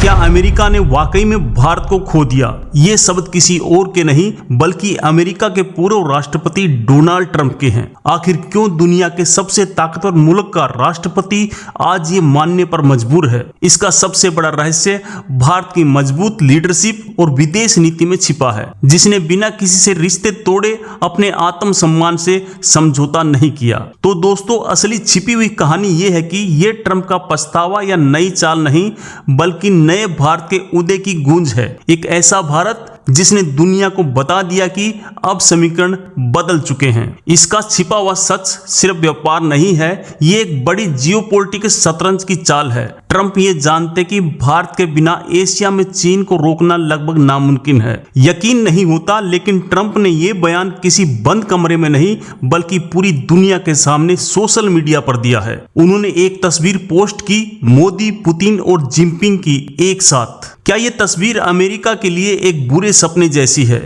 क्या अमेरिका ने वाकई में भारत को खो दिया? ये शब्द किसी और के नहीं बल्कि अमेरिका के पूर्व राष्ट्रपति डोनाल्ड ट्रंप के हैं। आखिर क्यों दुनिया के सबसे ताकतवर मुल्क का राष्ट्रपति आज ये मानने पर मजबूर है? इसका सबसे बड़ा रहस्य भारत की मजबूत लीडरशिप और विदेश नीति में छिपा है, जिसने बिना किसी से रिश्ते तोड़े अपने आत्मसम्मान से समझौता नहीं किया। तो दोस्तों, असली छिपी हुई कहानी ये है कि ये ट्रंप का पछतावा या नई चाल नहीं बल्कि नए भारत के उदय की गूंज है। एक ऐसा भारत जिसने दुनिया को बता दिया कि अब समीकरण बदल चुके हैं। इसका छिपा हुआ सच सिर्फ व्यापार नहीं है, ये एक बड़ी जियोपॉलिटिकल शतरंज की चाल है। ट्रंप ये जानते कि भारत के बिना एशिया में चीन को रोकना लगभग नामुमकिन है। यकीन नहीं होता, लेकिन ट्रंप ने ये बयान किसी बंद कमरे में नहीं बल्कि पूरी दुनिया के सामने सोशल मीडिया पर दिया है। उन्होंने एक तस्वीर पोस्ट की, मोदी, पुतिन और जिनपिंग की एक साथ। क्या ये तस्वीर अमेरिका के लिए एक बुरे सपने जैसी है?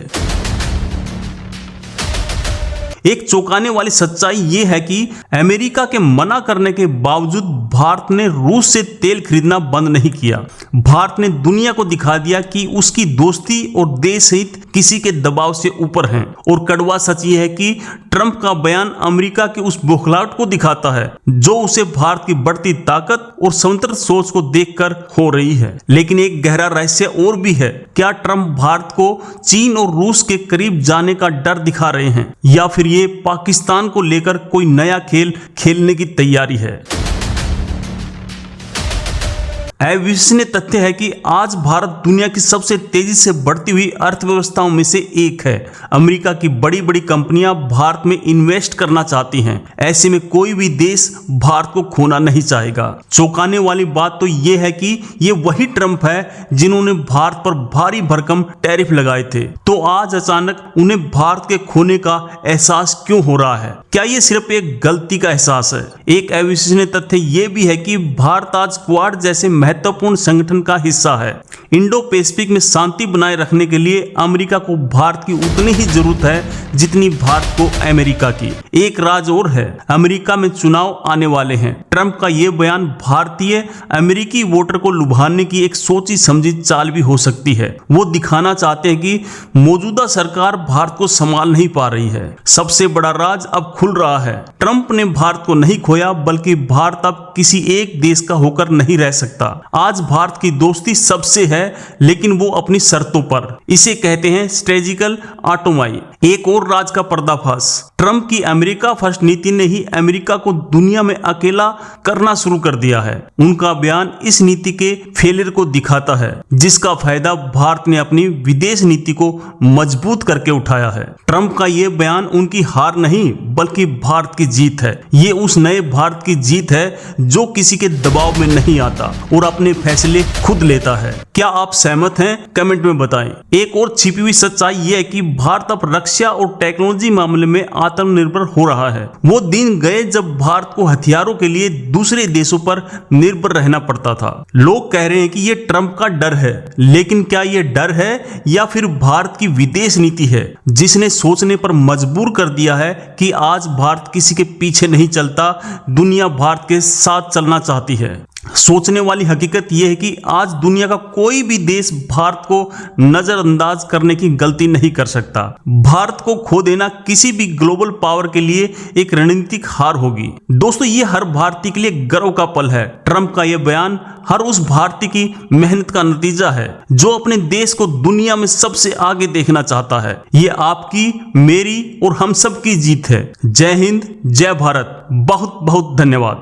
एक चौंकाने वाली सच्चाई ये है कि अमेरिका के मना करने के बावजूद भारत ने रूस से तेल खरीदना बंद नहीं किया। भारत ने दुनिया को दिखा दिया कि उसकी दोस्ती और देश हित किसी के दबाव से ऊपर हैं। और कड़वा सच ये है कि ट्रंप का बयान अमेरिका की उस बौखलाहट को दिखाता है जो उसे भारत की बढ़ती ताकत और स्वतंत्र सोच को देखकर हो रही है। लेकिन एक गहरा रहस्य और भी है। क्या ट्रंप भारत को चीन और रूस के करीब जाने का डर दिखा रहे हैं या फिर ये पाकिस्तान को लेकर कोई नया खेल खेलने की तैयारी है? अविश्वसनीय तथ्य है कि आज भारत दुनिया की सबसे तेजी से बढ़ती हुई अर्थव्यवस्थाओं में से एक है। अमेरिका की बड़ी बड़ी कंपनियां भारत में इन्वेस्ट करना चाहती हैं। ऐसे में कोई भी देश भारत को खोना नहीं चाहेगा। चौंकाने वाली बात तो यह है कि ये वही ट्रंप है जिन्होंने भारत पर भारी भरकम टैरिफ लगाए थे। तो आज अचानक उन्हें भारत के खोने का एहसास क्यों हो रहा है? क्या ये सिर्फ एक गलती का एहसास है? एक अविश्वसनीय तथ्य ये भी है कि भारत आज क्वाड जैसे महत्वपूर्ण संगठन का हिस्सा है। इंडो पैसिफिक में शांति बनाए रखने के लिए अमेरिका को भारत की उतनी ही जरूरत है जितनी भारत को अमेरिका की। एक राज और है, अमेरिका में चुनाव आने वाले हैं। ट्रंप का यह बयान भारतीय अमेरिकी वोटर को लुभाने की एक सोची समझी चाल भी हो सकती है। वो दिखाना चाहते हैं कि मौजूदा सरकार भारत को संभाल नहीं पा रही है। सबसे बड़ा राज अब खुल रहा है। ट्रंप ने भारत को नहीं खोया बल्कि भारत अब किसी एक देश का होकर नहीं रह सकता। आज भारत की दोस्ती सबसे है, लेकिन वो अपनी शर्तों पर। इसे कहते हैं स्ट्रेटेजिकल ऑटोनॉमी। एक और राज का पर्दाफाश। ट्रंप की अमेरिका फर्स्ट नीति ने ही अमेरिका को दुनिया में अकेला करना शुरू कर दिया है। उनका बयान इस नीति के फेलियर को दिखाता है, जिसका फायदा भारत ने अपनी विदेश नीति को मजबूत करके उठाया है। ट्रंप का यह बयान उनकी हार नहीं बल्कि भारत की जीत है। ये उस नए भारत की जीत है जो किसी के दबाव में नहीं आता और अपने फैसले खुद लेता है। क्या आप सहमत हैं? कमेंट में बताएं। एक और छिपी हुई सच्चाई यह है कि भारत अब रक्षा और टेक्नोलॉजी मामले में आत्मनिर्भर हो रहा है। वो दिन गए जब भारत को हथियारों के लिए दूसरे देशों पर निर्भर रहना पड़ता था। लोग कह रहे हैं कि ये ट्रंप का डर है, लेकिन क्या ये डर है या फिर भारत की विदेश नीति है जिसने सोचने पर मजबूर कर दिया है कि आज भारत किसी के पीछे नहीं चलता, दुनिया भारत के साथ चलना चाहती है। सोचने वाली हकीकत यह है कि आज दुनिया का कोई भी देश भारत को नजरअंदाज करने की गलती नहीं कर सकता। भारत को खो देना किसी भी ग्लोबल पावर के लिए एक रणनीतिक हार होगी। दोस्तों, ये हर भारतीय के लिए गर्व का पल है। ट्रंप का यह बयान हर उस भारतीय की मेहनत का नतीजा है जो अपने देश को दुनिया में सबसे आगे देखना चाहता है। ये आपकी, मेरी और हम सब की जीत है। जय हिंद, जय भारत। बहुत बहुत धन्यवाद।